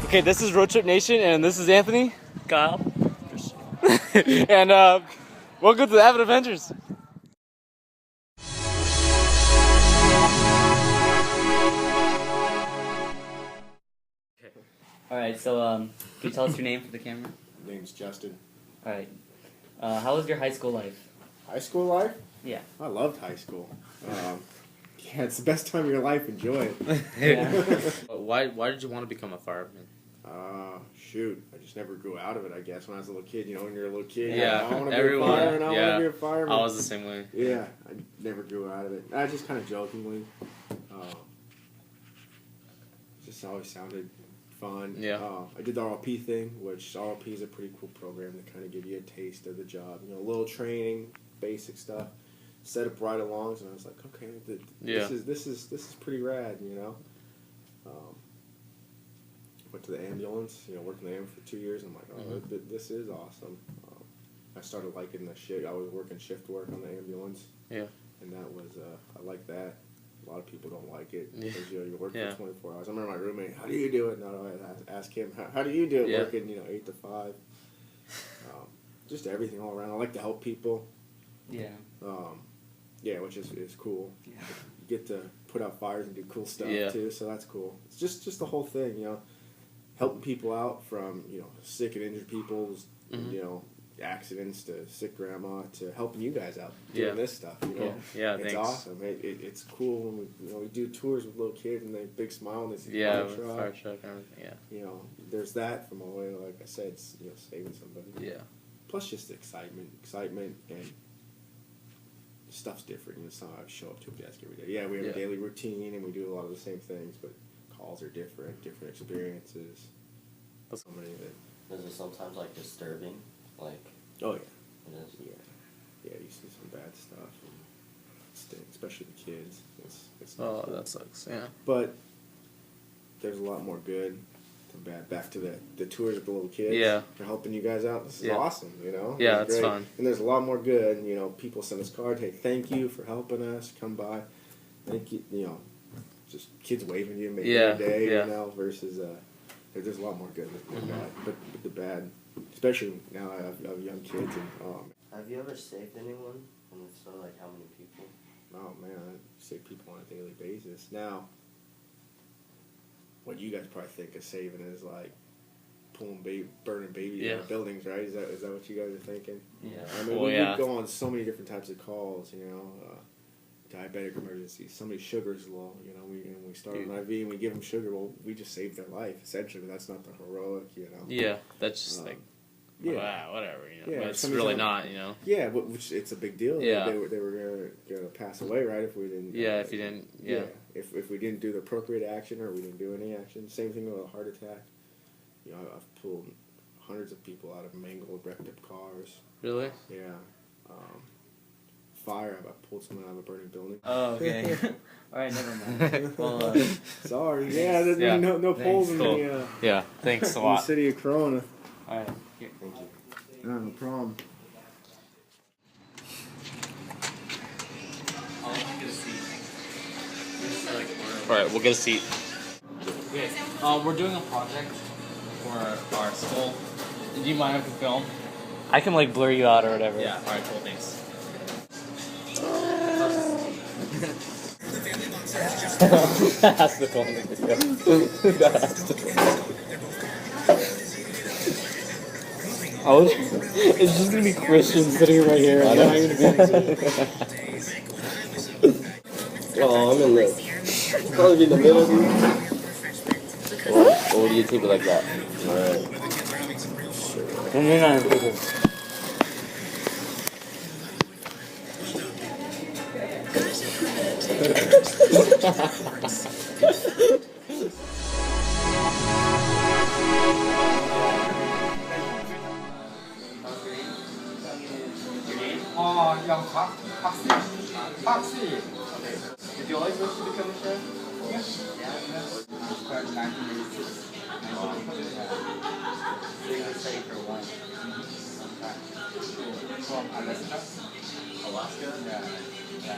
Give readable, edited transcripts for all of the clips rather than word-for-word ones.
Okay, this is Road Trip Nation, and this is Anthony. Kyle. And welcome to the Avid Avengers. Alright, so can you tell us your name for the camera? My name's Justin. Alright. How was your high school life? High school life? Yeah. I loved high school. Yeah, it's the best time of your life. Enjoy it. Yeah. Why did you want to become a fireman? Shoot, I just never grew out of it, I guess, when I was a little kid. You know, when you're a little kid, Yeah, I want to be a everyone, fireman, I want yeah. to be a fireman. I was the same way. Yeah, I never grew out of it. I just kind of jokingly. Just always sounded fun. Yeah. I did the RLP thing, which RLP is a pretty cool program to kind of give you a taste of the job. You know, a little training, basic stuff, set up ride-alongs, and I was like, okay, this is pretty rad, you know. Went to the ambulance, you know, worked in the ambulance for 2 years. I'm like, oh, this is awesome. I started liking the shift. I was working shift work on the ambulance. Yeah. And that was, I like that. A lot of people don't like it Yeah. because you work Yeah. for 24 hours. I remember my roommate, how do you do it? No, I ask him, how do you do it? Yeah. Working, 8 to 5. Just everything all around. I like to help people. Yeah. Yeah, which is cool. Yeah. You get to put out fires and do cool stuff Yeah. too, so that's cool. It's just the whole thing, you know, helping people out from, sick and injured people's, accidents to sick grandma to helping you guys out doing this stuff, Yeah, it's thanks. awesome. It's cool when we do tours with little kids and they big smile and they see Yeah, fire truck. fire truck and everything, yeah. There's that from all the way, like I said, it's, saving somebody. Yeah. Plus just the excitement and stuff's different. It's not I show up to a desk every day. Yeah, we have a daily routine and we do a lot of the same things, but calls are different experiences. Somebody that Is it sometimes like disturbing? Like oh yeah, it is. yeah, you see some bad stuff, and it stinks, especially the kids. It's not Oh, cool. that sucks, yeah. But there's a lot more good than bad. Back to the tours with the little kids. Yeah. They're helping you guys out. This is awesome, Yeah, It's it's great. fun. And there's a lot more good. People send us cards. Hey, thank you for helping us. Come by. Thank you. Just kids waving to you, making your day. Yeah. Versus there's a lot more good than bad. But the bad, especially now I have young kids and Have you ever saved anyone? And if so, like how many people? oh man, I save people on a daily basis. Now, what you guys probably think of saving is like pulling burning babies out of buildings, right? Is that what you guys are thinking? Yeah. I mean, Well, we yeah. go on so many different types of calls, diabetic emergencies, somebody's sugar's low, we start an IV and we give them sugar, well, we just saved their life, essentially, but that's not the heroic, Yeah, that's just yeah. wow, whatever, Yeah, but it's somebody's really on- not, Yeah, which it's a big deal. Yeah. They were gonna pass away, right? If we didn't. Yeah, if you didn't, yeah. If we didn't do the appropriate action or we didn't do any action. Same thing with a heart attack. I've pulled hundreds of people out of mangled, wrecked up cars. Really? Yeah. Fire. I've pulled someone out of a burning building. Oh, okay. Alright, never mind. Well, Sorry. Yeah. There's Yeah. no polls in Cool. the Yeah, thanks a in the lot. city of Corona. alright. Here. Thank you. No problem. Alright, we'll get a seat. Okay, we're doing a project for our school. Do you mind if we film? I can like blur you out or whatever. Yeah. All right. Cool. Thanks. That's the phone. It's just gonna be Christian sitting right here. I'm not even gonna be. Oh, I'm in the. Probably in the middle. Or do you keep it like that? Alright. Did you always wish to become a chef? Yes. Yeah. Started in 1986. So you would study for one. From Alaska. Alaska? Yeah.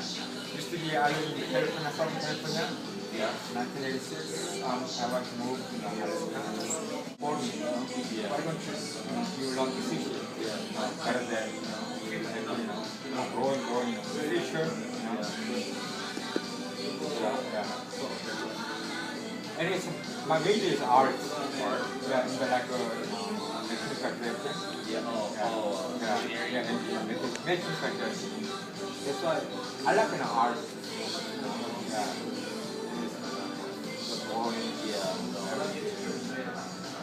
Used to be I lived in California, Southern California. Yeah. 1986, I want to move to Alaska. For me, why don't you learn to sushi? Better than, growing future, And it's, my major is art. Yeah, in the mechanical calculation. That's why I like art.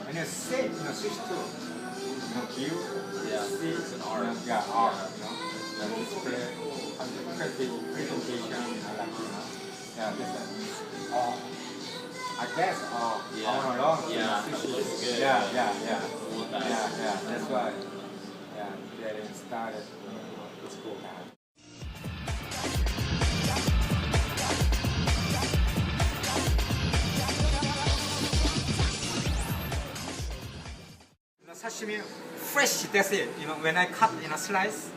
And it's safe, switch to view, it's an art. Art, display, presentation, I guess, all along, it's good. That's why, getting started. It's cool. Sashimi fresh, that's it. When I cut in a slice,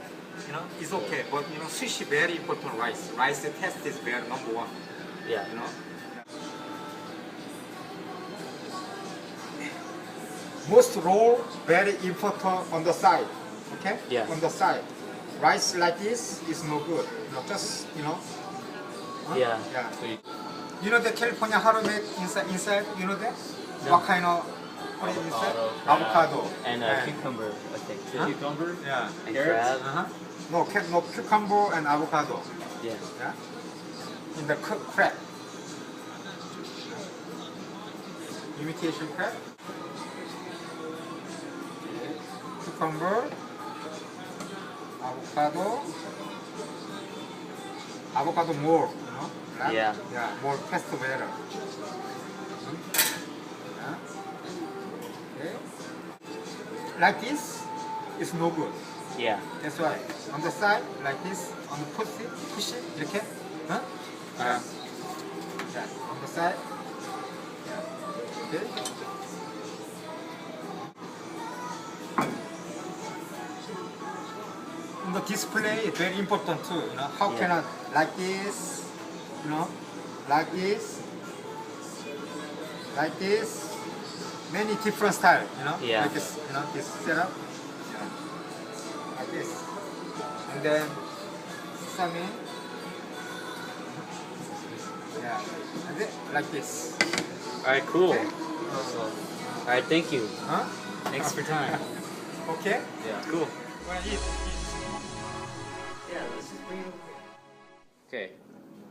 it's okay. But sushi very important. Rice test is very number one. Yeah. Most roll very important on the side. Okay. Yeah. On the side, rice like this is no good. Just Yeah. The California how to make inside. You know that? No. What kind of? What is inside? Avocado. And cucumber, I think. Too. Cucumber? Yeah. And Carrots? crab. No, cucumber and avocado. Yeah. In the crab. Imitation crab. Cucumber. Avocado more, right? Yeah. More taste better. Okay. Like this, it's no good. Yeah. That's why on the side, like this, on the push it, 이렇게, on the side, okay. On the display, it's very important too. How can I like this, like this, many different style, Yeah. like this, this setup. Like this, and then sesame, and then like this. Alright, cool. Okay. Alright, thank you. Huh? Thanks for your time. Okay. Yeah. Cool. Well, Yeah, let's just bring it over here. Okay.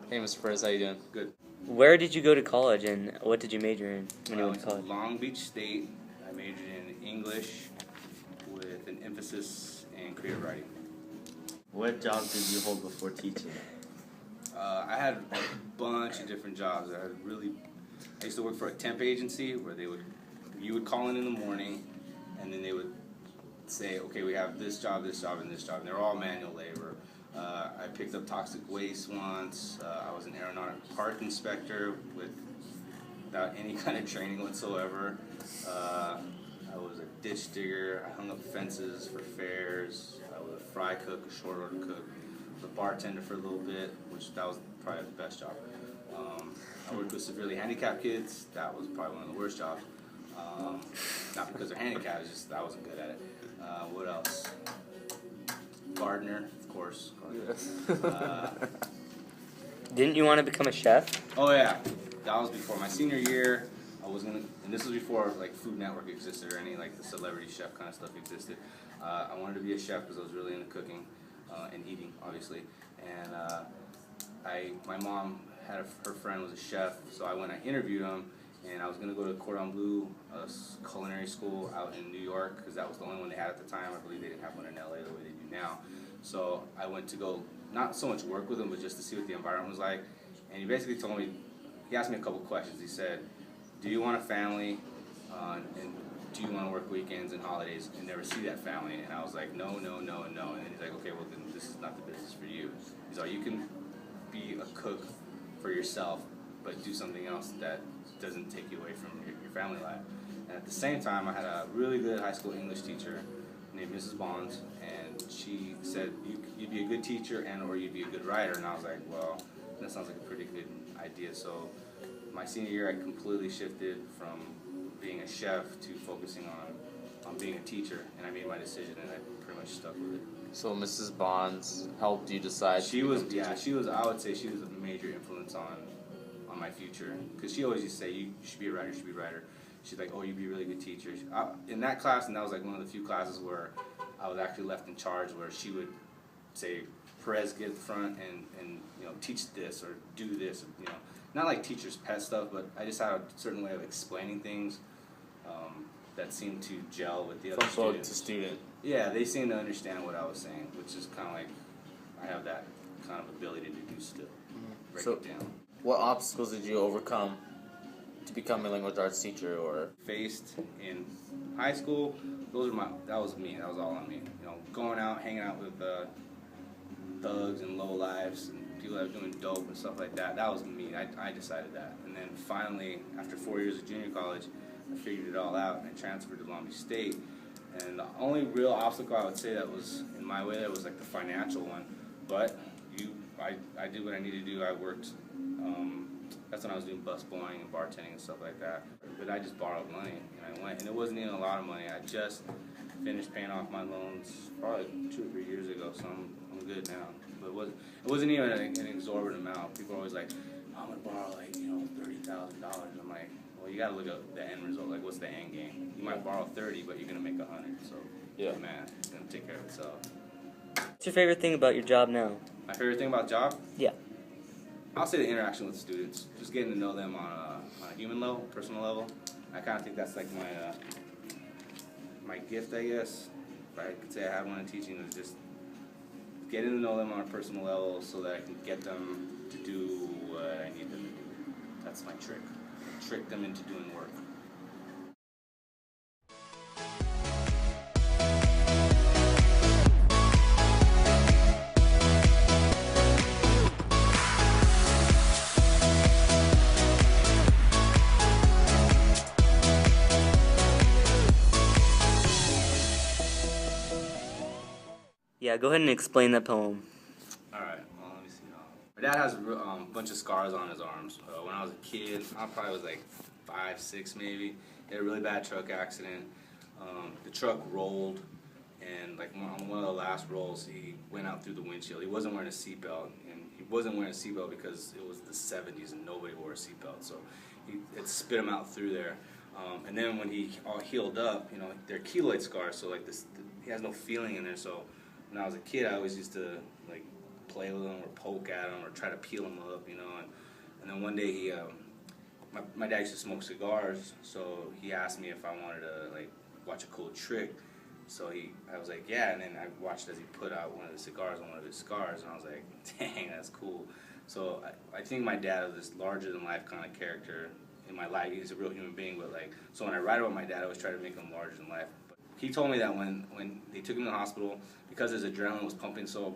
Hey, Mr. Perez, how you doing? Good. Where did you go to college and what did you major in when you I went went to to college? Long Beach State. I majored in English with an emphasis in creative writing. What job did you hold before teaching? I had a bunch of different jobs. I used to work for a temp agency where you would call in the morning, and then they would say, okay, we have this job, and this job, and they're all manual labor. I picked up toxic waste once. I was an aeronautic park inspector without any kind of training whatsoever. I was a ditch digger. I hung up fences for fairs. I was a fry cook, a short order cook. I was a bartender for a little bit, that was probably the best job. I worked with severely handicapped kids. That was probably one of the worst jobs. Not because they're handicapped, it's just I wasn't good at it. What else? Gardener, of course. Didn't you want to become a chef? Oh yeah, that was before my senior year. I was gonna, and this was before like Food Network existed or any like the celebrity chef kind of stuff existed. I wanted to be a chef because I was really into cooking and eating, obviously. And my mom had her friend was a chef, so I interviewed him, and I was gonna go to Cordon Bleu culinary school out in New York because that was the only one they had at the time. I believe they didn't have one in LA the way they do now. So I went to go not so much work with him, but just to see what the environment was like. And he basically told me, he asked me a couple questions. He said, do you want a family, and do you want to work weekends and holidays and never see that family? And I was like, no, no, no, and no. And then he's like, okay, well then this is not the business for you. He's like, you can be a cook for yourself, but do something else that doesn't take you away from your family life. And at the same time, I had a really good high school English teacher named Mrs. Bonds, and she said, you'd be a good teacher and or you'd be a good writer. And I was like, well, That sounds like a pretty good idea. So my senior year, I completely shifted from being a chef to focusing on being a teacher, and I made my decision, and I pretty much stuck with it. So Mrs. Bonds helped you decide. She was, yeah, she was. I would say she was a major influence on my future, because she always used to say, you should be a writer, you should be a writer. She's like, oh, you'd be a really good teacher. In that class, and that was like one of the few classes where I was actually left in charge, where she would say, Perez, get at the front and you know, teach this or do this, you know, not like teacher's pet stuff, but I just had a certain way of explaining things that seemed to gel with the other students. To student. Yeah, they seemed to understand what I was saying, which is kind of like I have that kind of ability to do still. Break So- it down. What obstacles did you overcome to become a language arts teacher, or Faced in high school, that was me. That was all on me. You know, going out, hanging out with thugs and low lives and people that were doing dope and stuff like that. That was me. I decided that. And then finally, after 4 years of junior college, I figured it all out and I transferred to Long Beach State. And the only real obstacle I would say that was in my way that was like the financial one. But I did what I needed to do. I worked. That's when I was doing bus boying and bartending and stuff like that. But I just borrowed money and I went, and it wasn't even a lot of money. I just finished paying off my loans probably 2 or 3 years ago, so I'm good now. But it wasn't even an exorbitant amount. People are always like, oh, I'm gonna borrow like, you know, $30,000. I'm like, well, you gotta look at the end result. Like, what's the end game? You might borrow 30, but you're gonna make 100. So Yeah. man, it's gonna take care of itself. What's your favorite thing about your job now? My favorite thing about job? Yeah. I'll say the interaction with students, just getting to know them on a human level, personal level. I kind of think that's like my gift, I guess. If I could say I have one in teaching, is just getting to know them on a personal level so that I can get them to do what I need them to do. That's my trick. Trick them into doing work. Yeah, go ahead and explain that poem. Alright, well, let me see. My dad has a bunch of scars on his arms. When I was a kid, I probably was like 5, 6 maybe. He had a really bad truck accident. The truck rolled, and like on one of the last rolls, he went out through the windshield. He wasn't wearing a seatbelt, and he wasn't wearing a seatbelt because it was the 70s and nobody wore a seatbelt. So it spit him out through there. And then when he all healed up, you know, they're keloid scars, so like he has no feeling in there. So when I was a kid, I always used to like play with him or poke at him or try to peel him up, you know. And then one day he, my dad used to smoke cigars, so he asked me if I wanted to like watch a cool trick. So I was like, yeah. And then I watched as he put out one of the cigars on one of his scars, and I was like, dang, that's cool. So I think my dad is this larger than life kind of character in my life. He's a real human being, but like, so when I write about my dad, I always try to make him larger than life. But he told me that when they took him to the hospital, because his adrenaline was pumping so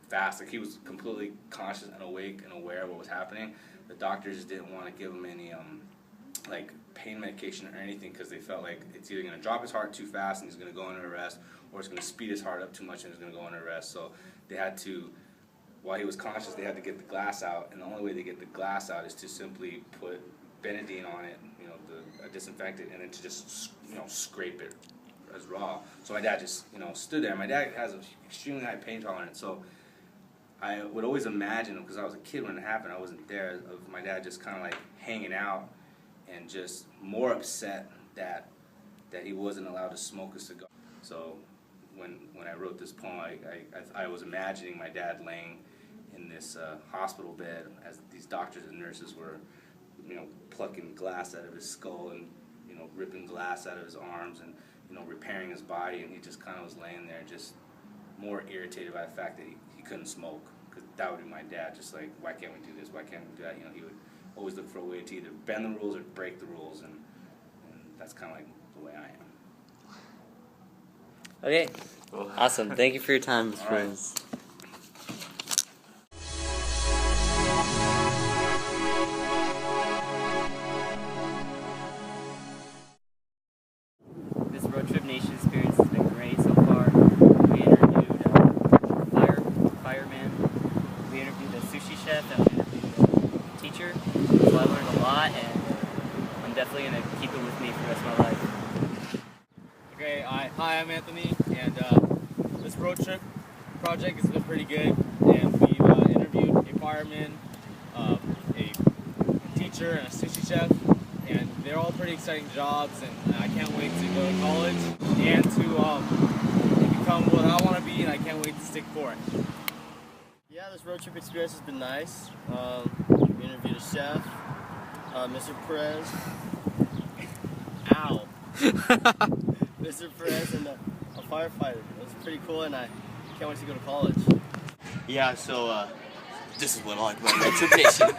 fast, like he was completely conscious and awake and aware of what was happening, the doctors didn't want to give him any like pain medication or anything, because they felt like it's either going to drop his heart too fast and he's going to go into arrest, or it's going to speed his heart up too much and he's going to go into arrest. So they had to, while he was conscious, they had to get the glass out, and the only way they get the glass out is to simply put Benadine on it, you know, a disinfectant, and then to just, you know, scrape it as raw. So my dad just, you know, stood there. My dad has an extremely high pain tolerance, so I would always imagine, because I was a kid when it happened, I wasn't there, of my dad just kind of like hanging out and just more upset that he wasn't allowed to smoke a cigar. So when I wrote this poem, I was imagining my dad laying in this hospital bed as these doctors and nurses were, you know, plucking glass out of his skull and, you know, ripping glass out of his arms and, you know, repairing his body, and he just kind of was laying there just more irritated by the fact that he couldn't smoke, because that would be my dad, just like, why can't we do this, why can't we do that, you know, he would always look for a way to either bend the rules or break the rules, and that's kind of like the way I am. Okay. Awesome. Thank you for your time, Mr. All right. Burns. This Road Trip Nation experience has been great so far. We interviewed fireman. We interviewed a sushi chef trip project has been pretty good, and we've interviewed a fireman, a teacher, and a sushi chef, and they're all pretty exciting jobs, and I can't wait to go to college and to become what I want to be, and I can't wait to stick for it. Yeah, this road trip experience has been nice. We interviewed a chef, Mr. Perez. Ow. Mr. Perez and a firefighter. It was pretty cool, and I can't wait to go to college. Yeah, so this is what I like about Road Trip Nation.